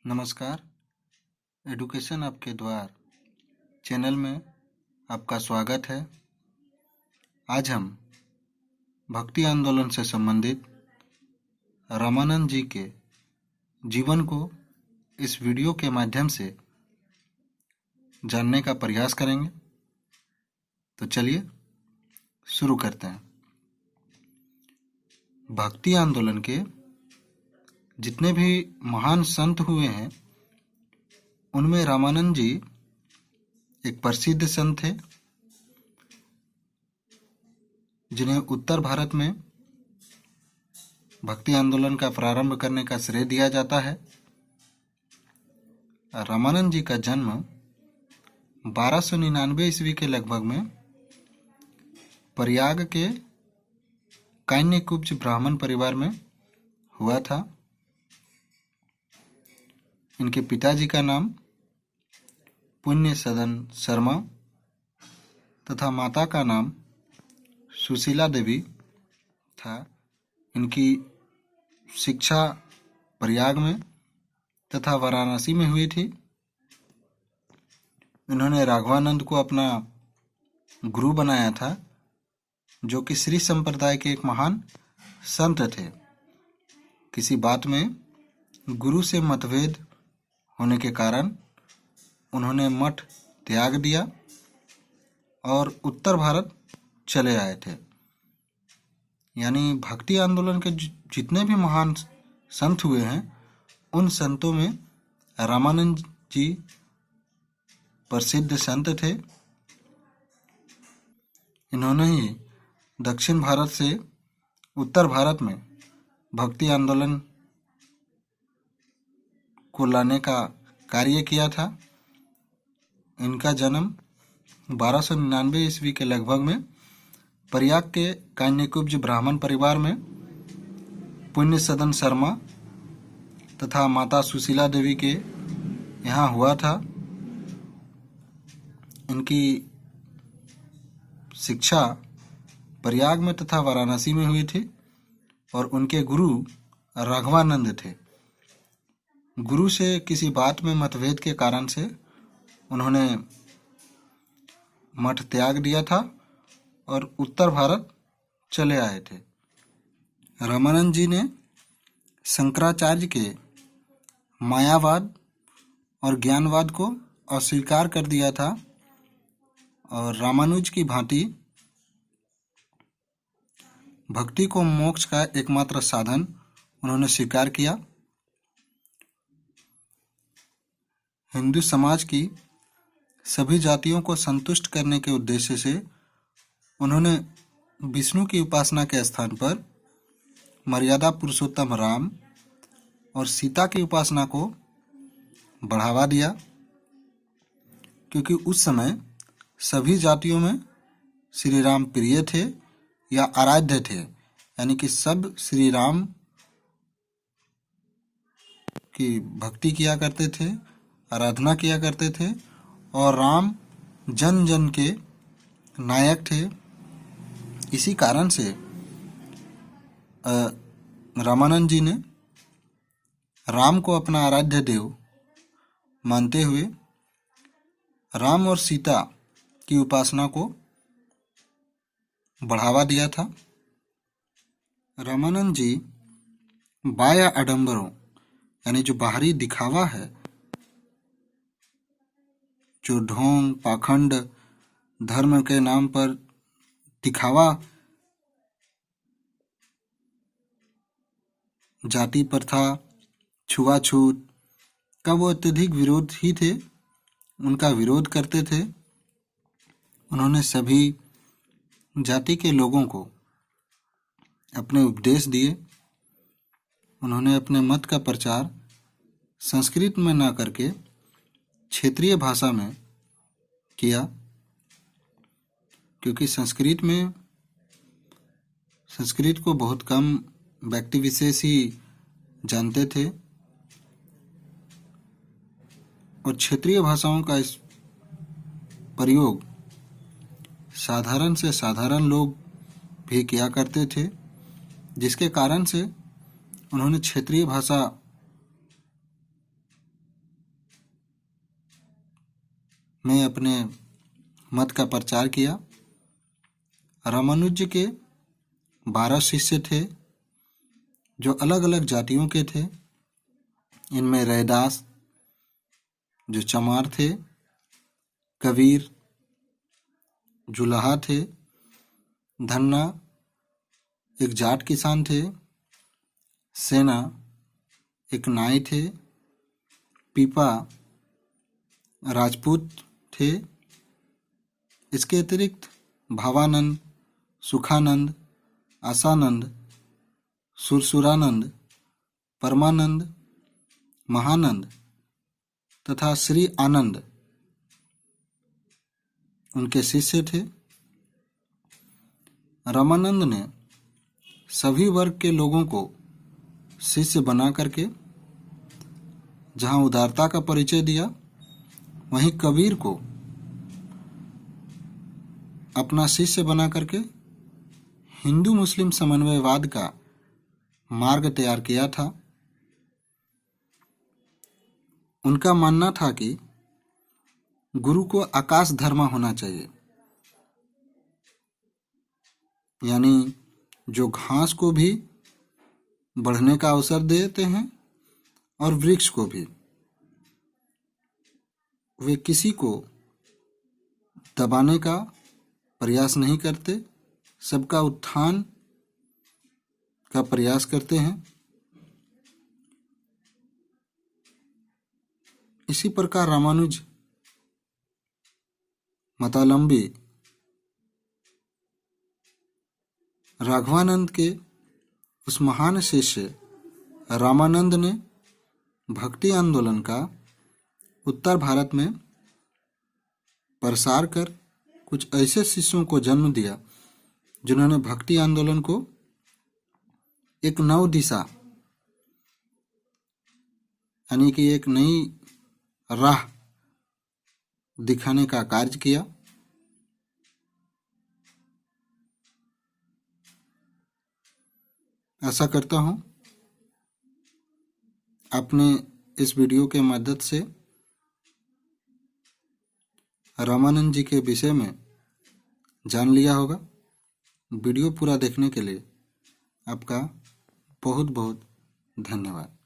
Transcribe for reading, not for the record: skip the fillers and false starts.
नमस्कार। एडुकेशन आपके द्वार चैनल में आपका स्वागत है। आज हम भक्ति आंदोलन से संबंधित रामानंद जी के जीवन को इस वीडियो के माध्यम से जानने का प्रयास करेंगे। तो चलिए शुरू करते हैं। भक्ति आंदोलन के जितने भी महान संत हुए हैं उनमें रामानंद जी एक प्रसिद्ध संत थे, जिन्हें उत्तर भारत में भक्ति आंदोलन का प्रारंभ करने का श्रेय दिया जाता है। रामानंद जी का जन्म 1299 ईस्वी के लगभग में प्रयाग के कान्यकुब्ज ब्राह्मण परिवार में हुआ था। इनके पिताजी का नाम पुण्य सदन शर्मा तथा माता का नाम सुशीला देवी था। इनकी शिक्षा प्रयाग में तथा वाराणसी में हुई थी। इन्होंने राघवानंद को अपना गुरु बनाया था, जो कि श्री संप्रदाय के एक महान संत थे। किसी बात में गुरु से मतभेद होने के कारण उन्होंने मठ त्याग दिया और उत्तर भारत चले आए थे। यानी भक्ति आंदोलन के जितने भी महान संत हुए हैं उन संतों में रामानंद जी प्रसिद्ध संत थे। इन्होंने ही दक्षिण भारत से उत्तर भारत में भक्ति आंदोलन को लाने का कार्य किया था। इनका जन्म 1299 ईस्वी के लगभग में प्रयाग के कान्यकुब्ज ब्राह्मण परिवार में पुण्य सदन शर्मा तथा माता सुशीला देवी के यहाँ हुआ था। इनकी शिक्षा प्रयाग में तथा वाराणसी में हुई थी और उनके गुरु राघवानंद थे। गुरु से किसी बात में मतभेद के कारण से उन्होंने मठ त्याग दिया था और उत्तर भारत चले आए थे। रामानंद जी ने शंकराचार्य के मायावाद और ज्ञानवाद को अस्वीकार कर दिया था और रामानुज की भांति भक्ति को मोक्ष का एकमात्र साधन उन्होंने स्वीकार किया। हिंदू समाज की सभी जातियों को संतुष्ट करने के उद्देश्य से उन्होंने विष्णु की उपासना के स्थान पर मर्यादा पुरुषोत्तम राम और सीता की उपासना को बढ़ावा दिया, क्योंकि उस समय सभी जातियों में श्री राम प्रिय थे या आराध्य थे। यानी कि सब श्री राम की भक्ति किया करते थे, आराधना किया करते थे और राम जन जन के नायक थे। इसी कारण से रामानंद जी ने राम को अपना आराध्य देव मानते हुए राम और सीता की उपासना को बढ़ावा दिया था। रामानंद जी बाह्य आडंबरों यानी जो बाहरी दिखावा है, जो ढोंग पाखंड धर्म के नाम पर दिखावा, जाति प्रथा, छुआछूत का वो अत्यधिक विरोध ही थे, उनका विरोध करते थे। उन्होंने सभी जाति के लोगों को अपने उपदेश दिए। उन्होंने अपने मत का प्रचार संस्कृत में ना करके क्षेत्रीय भाषा में किया, क्योंकि संस्कृत को बहुत कम व्यक्ति विशेष ही जानते थे और क्षेत्रीय भाषाओं का इस प्रयोग साधारण से साधारण लोग भी किया करते थे, जिसके कारण से उन्होंने क्षेत्रीय भाषा में अपने मत का प्रचार किया। रामानुज जी के 12 शिष्य थे जो अलग अलग जातियों के थे। इनमें रैदास जो चमार थे, कबीर जुलाहा थे, धन्ना एक जाट किसान थे, सेना एक नाई थे, पीपा राजपूत थे। इसके अतिरिक्त भावानंद, सुखानंद, आसानंद, सुरसुरानंद, परमानंद, महानंद तथा श्री आनंद उनके शिष्य थे। रामानंद ने सभी वर्ग के लोगों को शिष्य बना करके जहां उदारता का परिचय दिया, वहीं कबीर को अपना शिष्य बना करके हिंदू मुस्लिम समन्वयवाद का मार्ग तैयार किया था। उनका मानना था कि गुरु को आकाश धर्मा होना चाहिए, यानी जो घास को भी बढ़ने का अवसर देते हैं और वृक्ष को भी। वे किसी को दबाने का प्रयास नहीं करते, सबका उत्थान का प्रयास करते हैं। इसी प्रकार रामानुज मतालंबी राघवानंद के उस महान शिष्य रामानंद ने भक्ति आंदोलन का उत्तर भारत में प्रसार कर कुछ ऐसे शिष्यों को जन्म दिया जिन्होंने भक्ति आंदोलन को एक नव दिशा यानी कि एक नई राह दिखाने का कार्य किया। आशा करता हूं आपने इस वीडियो के मदद से रामानंद जी के विषय में जान लिया होगा। वीडियो पूरा देखने के लिए आपका बहुत बहुत धन्यवाद।